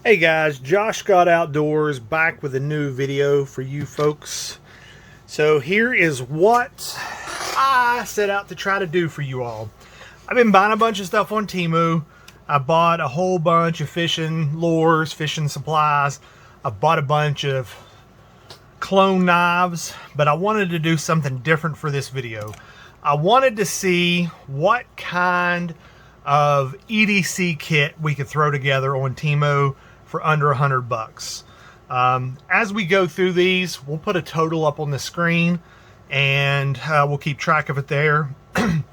Hey guys, Josh Scott Outdoors back with a new video for you folks. So here is what I set out to try to do for you all. I've been buying a bunch of stuff on Temu. I bought a whole bunch of fishing lures, fishing supplies. I bought a bunch of clone knives, but I wanted to do something different for this video. I wanted to see what kind of EDC kit we could throw together on Temu for under $100. As we go through these, we'll put a total up on the screen and we'll keep track of it there. I'll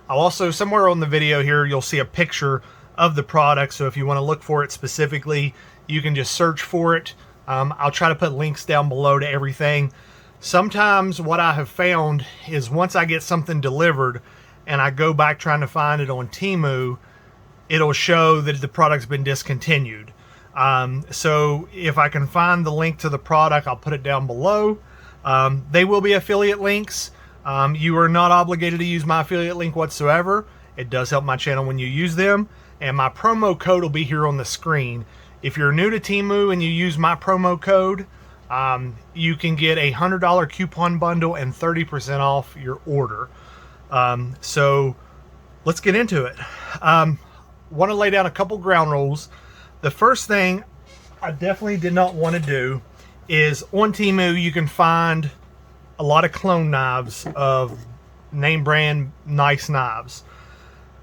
also, somewhere on the video here, you'll see a picture of the product. So if you want to look for it specifically, you can just search for it. I'll try to put links down below to everything. Sometimes what I have found is once I get something delivered and I go back trying to find it on Temu, it'll show that the product's been discontinued. So if I can find the link to the product, I'll put it down below. They will be affiliate links. You are not obligated to use my affiliate link whatsoever. It does help my channel when you use them. And my promo code will be here on the screen. If you're new to Temu and you use my promo code, you can get a $100 coupon bundle and 30% off your order. So let's get into it. Want to lay down a couple ground rules. The first thing I definitely did not want to do is on Temu you can find a lot of clone knives of name brand nice knives.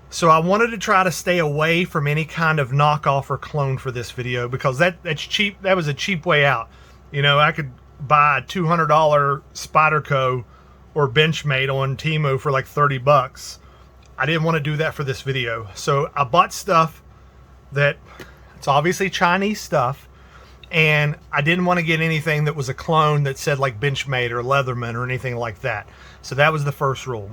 So I wanted to try to stay away from any kind of knockoff or clone for this video because that's cheap. That was a cheap way out. You know, I could buy a $200 Spyderco or Benchmade on Temu for like 30 bucks. I didn't want to do that for this video. So I bought stuff that it's obviously Chinese stuff, and I didn't want to get anything that was a clone that said like Benchmade or Leatherman or anything like that. So that was the first rule.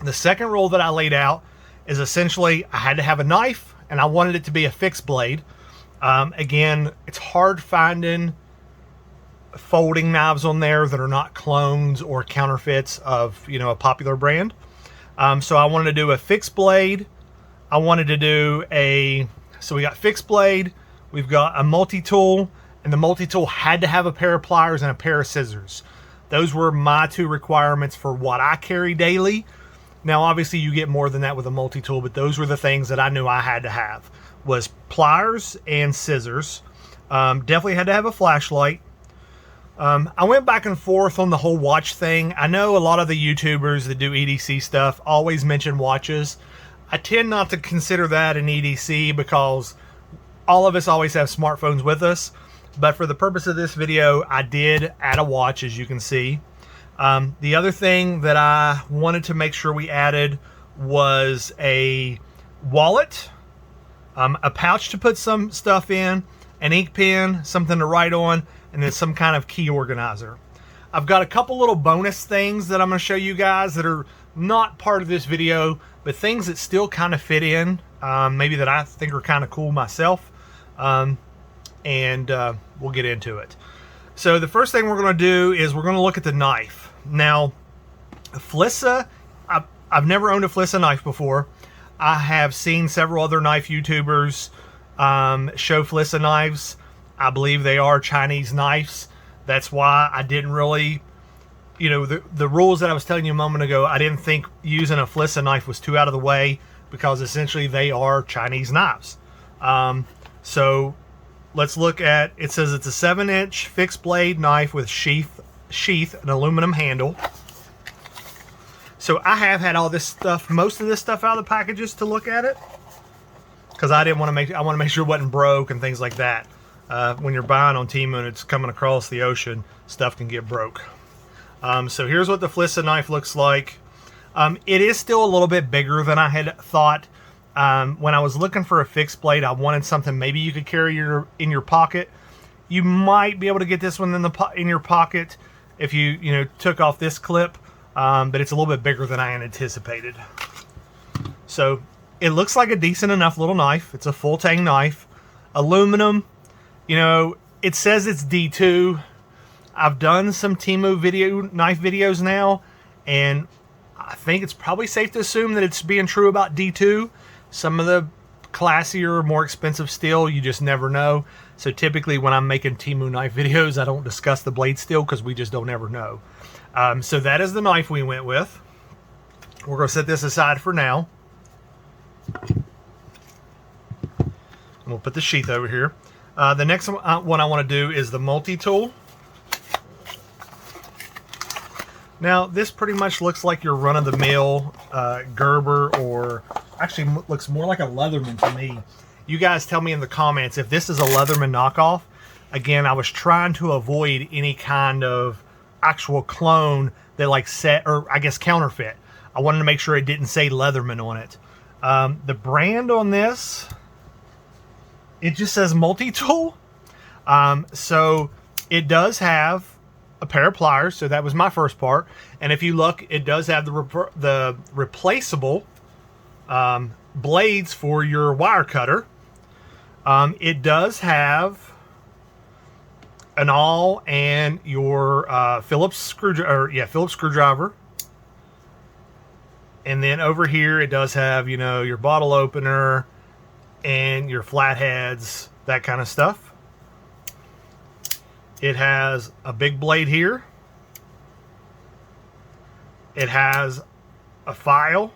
The second rule that I laid out is essentially I had to have a knife and I wanted it to be a fixed blade. Again, it's hard finding folding knives on there that are not clones or counterfeits of, you know, a popular brand. So I wanted to do a fixed blade. I wanted to do so we got fixed blade, we've got a multi-tool, and the multi-tool had to have a pair of pliers and a pair of scissors. Those were my two requirements for what I carry daily. Now obviously you get more than that with a multi-tool, but those were the things that I knew I had to have, was pliers and scissors. Definitely had to have a flashlight. I went back and forth on the whole watch thing. I know a lot of the YouTubers that do EDC stuff always mention watches. I tend not to consider that an EDC because all of us always have smartphones with us. But for the purpose of this video, I did add a watch, as you can see. The other thing that I wanted to make sure we added was a wallet, a pouch to put some stuff in, an ink pen, something to write on, and then some kind of key organizer. I've got a couple little bonus things that I'm going to show you guys that are not part of this video, but things that still kind of fit in, maybe that I think are kind of cool myself, and we'll get into it. So the first thing we're going to do is we're going to look at the knife. Now, FLISSA, I've never owned a FLISSA knife before. I have seen several other knife YouTubers show FLISSA knives. I believe they are Chinese knives. That's why I didn't really, you know, the rules that I was telling you a moment ago, I didn't think using a FLISSA knife was too out of the way because essentially they are Chinese knives. So let's look at, it says it's a 7-inch fixed blade knife with sheath, an aluminum handle. So I have had all this stuff, most of this stuff out of the packages to look at it because I didn't want to I want to make sure it wasn't broke and things like that. When you're buying on Temu and it's coming across the ocean, stuff can get broke. So here's what the FLISSA knife looks like. It is still a little bit bigger than I had thought. When I was looking for a fixed blade, I wanted something maybe you could carry in your pocket. You might be able to get this one in your pocket if you took off this clip, but it's a little bit bigger than I had anticipated. So it looks like a decent enough little knife. It's a full Tang knife, aluminum. You know, it says it's D2. I've done some Temu knife videos now, and I think it's probably safe to assume that it's being true about D2. Some of the classier, more expensive steel, you just never know. So typically when I'm making Temu knife videos, I don't discuss the blade steel because we just don't ever know. So that is the knife we went with. We're going to set this aside for now. And we'll put the sheath over here. The next one I want to do is the Multitool. Now, this pretty much looks like your run-of-the-mill Gerber, or actually looks more like a Leatherman to me. You guys tell me in the comments if this is a Leatherman knockoff. Again, I was trying to avoid any kind of actual clone that like set, or I guess counterfeit. I wanted to make sure it didn't say Leatherman on it. The brand on this, it just says Multitool. So it does have a pair of pliers, so that was my first part. And if you look, it does have the replaceable blades for your wire cutter. It does have an awl and your Phillips screwdriver. And then over here, it does have, you know, your bottle opener and your flatheads, that kind of stuff. It has a big blade here. It has a file.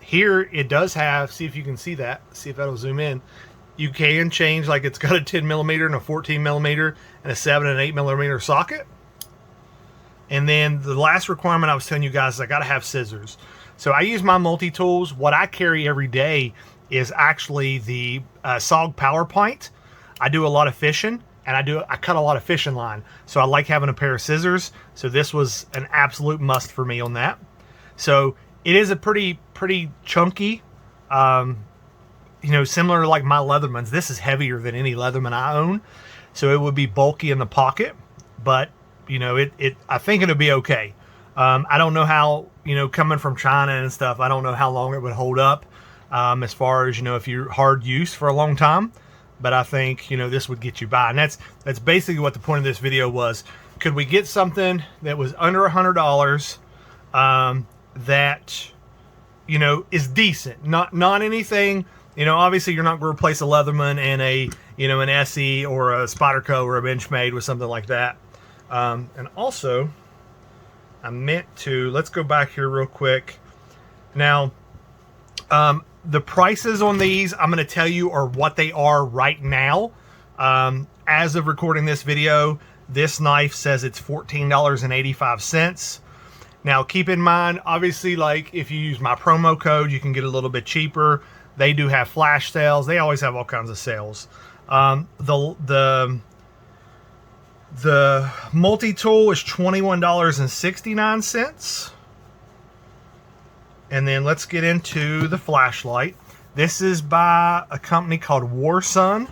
Here it does have, see if you can see that, see if that'll zoom in. You can change, like it's got a 10 millimeter and a 14 millimeter and a 7 and 8 millimeter socket. And then the last requirement I was telling you guys is I got to have scissors. So I use my multi-tools. What I carry every day is actually the SOG Power Pint. I do a lot of fishing, and I cut a lot of fishing line. So I like having a pair of scissors. So this was an absolute must for me on that. So it is a pretty chunky, you know, similar to like my Leathermans. This is heavier than any Leatherman I own. So it would be bulky in the pocket, but you know, I think it'll be okay. I don't know how, you know, coming from China and stuff, I don't know how long it would hold up as far as, you know, if you're hard use for a long time. But I think, you know, this would get you by. And that's basically what the point of this video was. Could we get something that was under $100 that, you know, is decent? Not anything, you know, obviously you're not going to replace a Leatherman and a, you know, an SE or a Spyderco or a Benchmade with something like that. And also, I meant to, let's go back here real quick. Now, the prices on these, I'm going to tell you, are what they are right now. As of recording this video, this knife says it's $14.85. Now, keep in mind, obviously, like, if you use my promo code, you can get a little bit cheaper. They do have flash sales. They always have all kinds of sales. The multi-tool is $21.69. And then let's get into the flashlight. This is by a company called WARSUN.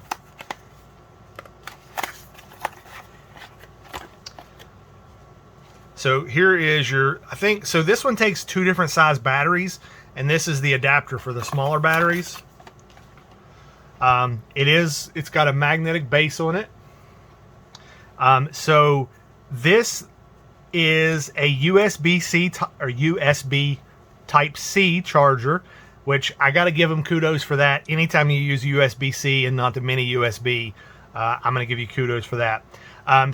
So here is your, I think, so this one takes 2 different size batteries, and this is the adapter for the smaller batteries. It's got a magnetic base on it. So this is a USB-C or USB Type-C charger, which I got to give them kudos for that. Anytime you use USB-C and not the mini USB, I'm going to give you kudos for that.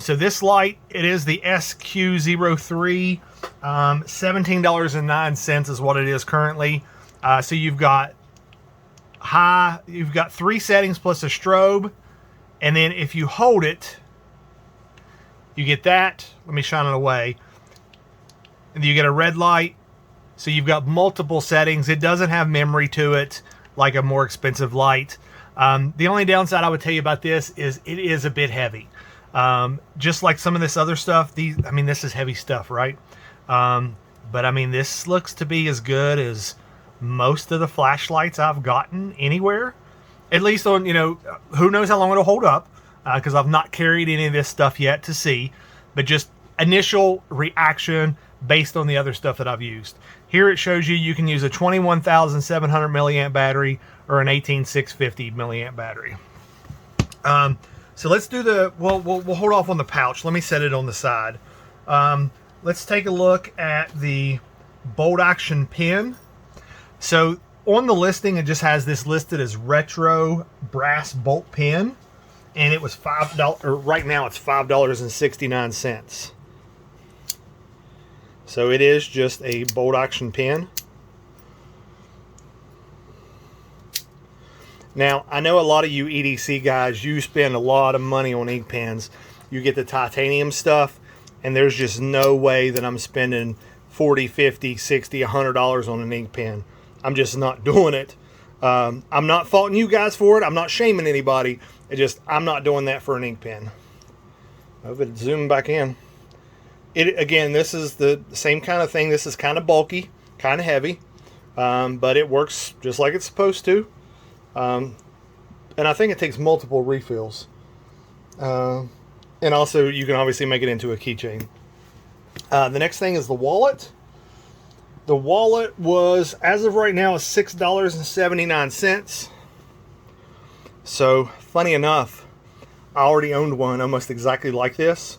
So this light, it is the SQ03, $17.09 is what it is currently. So you've got 3 settings plus a strobe, and then if you hold it, you get that. Let me shine it away. And you get a red light. So you've got multiple settings. It doesn't have memory to it like a more expensive light. The only downside I would tell you about this is it is a bit heavy. Just like some of this other stuff, I mean, this is heavy stuff, right? But I mean, this looks to be as good as most of the flashlights I've gotten anywhere. At least on, you know, who knows how long it'll hold up, because I've not carried any of this stuff yet to see. But just initial reaction based on the other stuff that I've used. Here it shows you can use a 21,700 milliamp battery or an 18,650 milliamp battery. So let's do we'll hold off on the pouch. Let me set it on the side. Let's take a look at the Bol Action Pin. So on the listing, it just has this listed as retro brass bolt pen, and it was $5, or right now it's $5.69. So it is just a Bol Action Pin. Now, I know a lot of you EDC guys, you spend a lot of money on ink pens. You get the titanium stuff, and there's just no way that I'm spending $40, $50, $60, $100 on an ink pen. I'm just not doing it. I'm not faulting you guys for it. I'm not shaming anybody. I'm not doing that for an ink pen. Move it, zoom back in. Again, this is the same kind of thing. This is kind of bulky, kind of heavy, but it works just like it's supposed to. And I think it takes multiple refills. And also, you can obviously make it into a keychain. The next thing is the wallet. The wallet was, as of right now, is $6.79. So, funny enough, I already owned one almost exactly like this.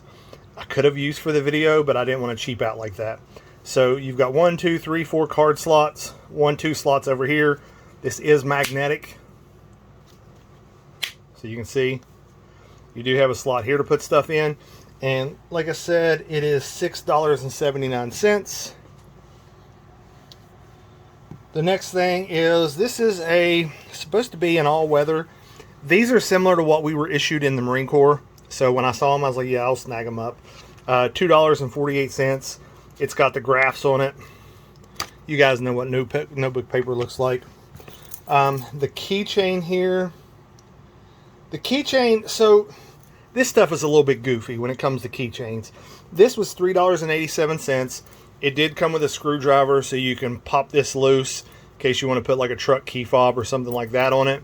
I could have used for the video, but I didn't want to cheap out like that. So, you've got 1, 2, 3, 4 card slots. 1, 2 slots over here. This is magnetic. So, you can see you do have a slot here to put stuff in. And like I said, it is $6.79. The next thing is, this is supposed to be an all-weather. These are similar to what we were issued in the Marine Corps. So when I saw them, I was like, yeah, I'll snag them up. $2.48. It's got the graphs on it. You guys know what notebook paper looks like. The keychain here. The keychain, so this stuff is a little bit goofy when it comes to keychains. This was $3.87. It did come with a screwdriver, so you can pop this loose in case you want to put like a truck key fob or something like that on it.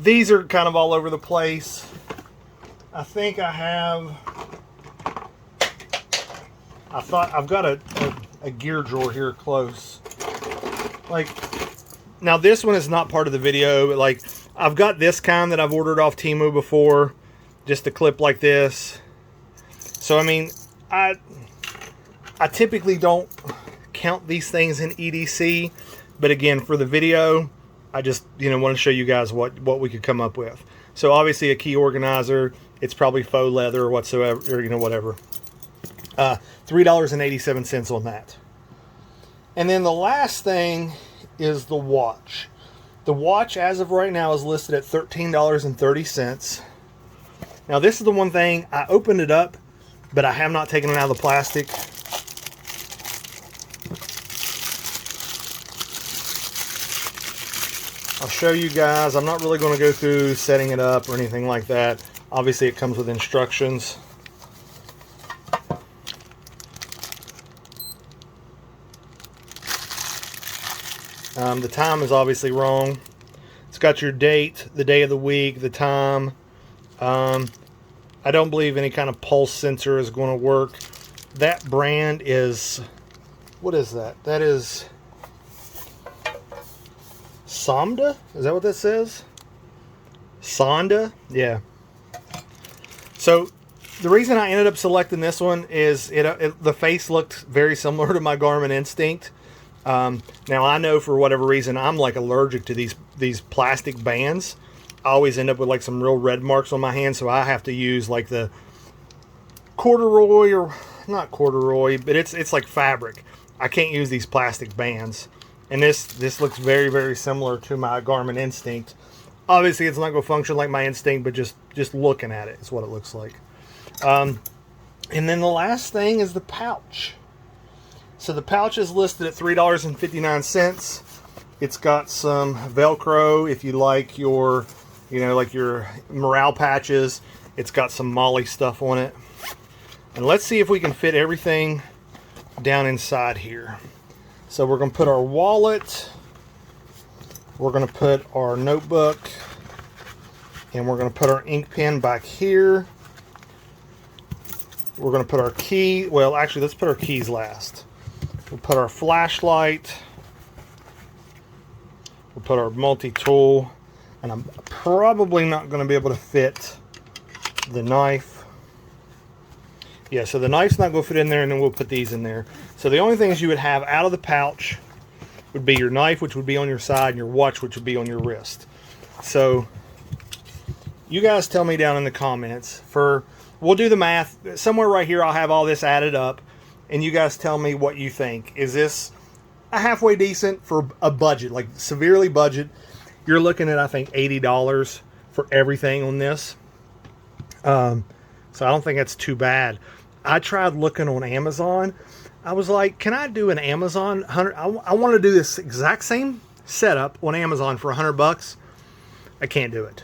These are kind of all over the place. I think I've got a gear drawer here close. Like, now this one is not part of the video, but like, I've got this kind that I've ordered off Temu before, just a clip like this. So I mean, I typically don't count these things in EDC, but again, for the video, I just, want to show you guys what we could come up with. So obviously a key organizer, it's probably faux leather or whatsoever, or whatever. $3.87 on that. And then the last thing is the watch. The watch, as of right now, is listed at $13.30. Now this is the one thing, I opened it up, but I have not taken it out of the plastic. I'll show you guys. I'm not really going to go through setting it up or anything like that. Obviously it comes with instructions. The time is obviously wrong. It's got your date, the day of the week, the time. I don't believe any kind of pulse sensor is going to work. That brand is, what is that? That is Somda? Is that what that says? Sonda? Yeah. So the reason I ended up selecting this one is the face looked very similar to my Garmin Instinct. Now I know for whatever reason I'm like allergic to these plastic bands. I always end up with like some real red marks on my hand, so I have to use like the corduroy, or not corduroy, but it's like fabric. I can't use these plastic bands. And this looks very, very similar to my Garmin Instinct. Obviously, it's not going to function like my Instinct, but just looking at it is what it looks like. And then the last thing is the pouch. So the pouch is listed at $3.59. It's got some Velcro if you like your, like your morale patches. It's got some Molly stuff on it. And let's see if we can fit everything down inside here. So we're going to put our wallet, we're going to put our notebook, and we're going to put our ink pen back here. We're going to put our key, well actually let's put our keys last. We'll put our flashlight, we'll put our multi-tool, and I'm probably not going to be able to fit the knife. Yeah, so the knife's not going to fit in there, and then we'll put these in there. So the only things you would have out of the pouch would be your knife, which would be on your side, and your watch, which would be on your wrist. So you guys tell me down in the comments. We'll do the math. Somewhere right here I'll have all this added up, and you guys tell me what you think. Is this a halfway decent for a budget, like severely budget? You're looking at, I think, $80 for everything on this. So I don't think that's too bad. I tried looking on Amazon. I was like, can I do an Amazon 100? I want to do this exact same setup on Amazon for $100. I can't do it.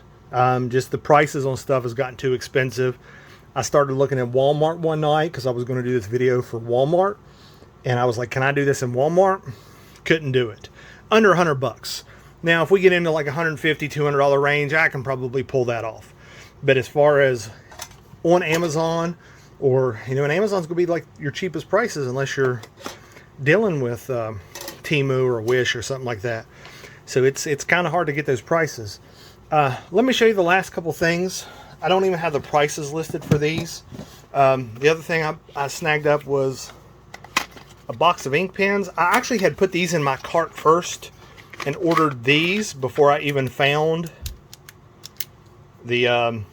Just the prices on stuff has gotten too expensive. I started looking at Walmart one night because I was going to do this video for Walmart, and I was like, can I do this in Walmart? Couldn't do it. Under $100. Now, if we get into like $150, $200 range, I can probably pull that off. But as far as on Amazon, or, you know, and Amazon's going to be like your cheapest prices unless you're dealing with Temu or Wish or something like that. So it's kind of hard to get those prices. Let me show you the last couple things. I don't even have the prices listed for these. The other thing I snagged up was a box of ink pens. I actually had put these in my cart first and ordered these before I even found the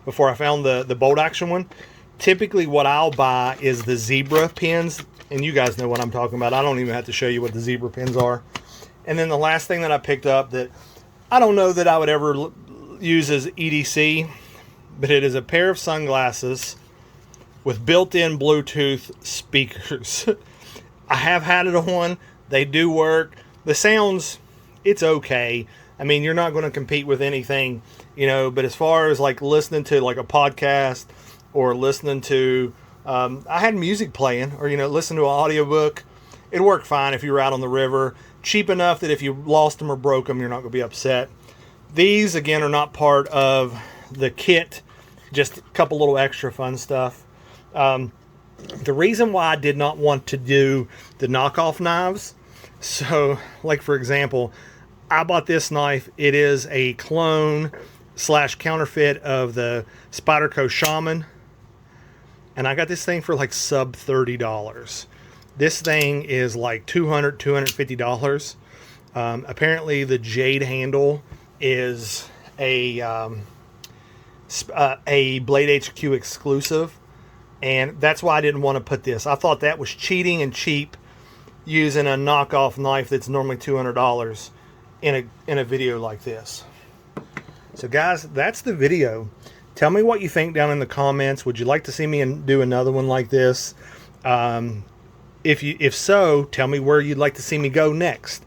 the Bol Action one. Typically what I'll buy is the zebra pens, and you guys know what I'm talking about. I don't even have to show you what the zebra pens are. And then the last thing that I picked up that I don't know that I would ever use as EDC, but it is a pair of sunglasses with built-in Bluetooth speakers. I have had it on. They do work. The sounds, it's okay. I mean, you're not going to compete with anything, you know, but as far as like listening to like a podcast or listening to, I had music playing, or, you know, listen to an audiobook. It worked fine if you were out on the river. Cheap enough that if you lost them or broke them, you're not going to be upset. These, again, are not part of the kit. Just a couple little extra fun stuff. The reason why I did not want to do the knockoff knives, so, like, for example, I bought this knife. It is a clone / counterfeit of the Spyderco Shaman. And I got this thing for like sub $30. This thing is like $200, $250. Apparently the jade handle is a Blade HQ exclusive. And that's why I didn't want to put this. I thought that was cheating and cheap, using a knockoff knife that's normally $200 in a video like this. So guys, that's the video. Tell me what you think down in the comments. Would you like to see me do another one like this? If so, tell me where you'd like to see me go next.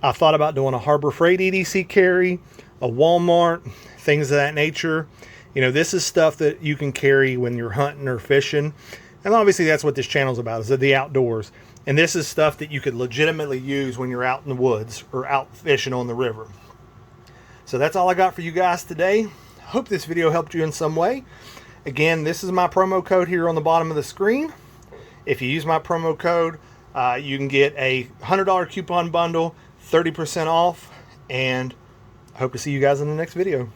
I thought about doing a Harbor Freight EDC carry, a Walmart, things of that nature. You know, this is stuff that you can carry when you're hunting or fishing. And obviously that's what this channel is about, is the outdoors. And this is stuff that you could legitimately use when you're out in the woods or out fishing on the river. So that's all I got for you guys today. Hope this video helped you in some way. Again, this is my promo code here on the bottom of the screen. If you use my promo code, you can get a $100 coupon bundle, 30% off, and I hope to see you guys in the next video.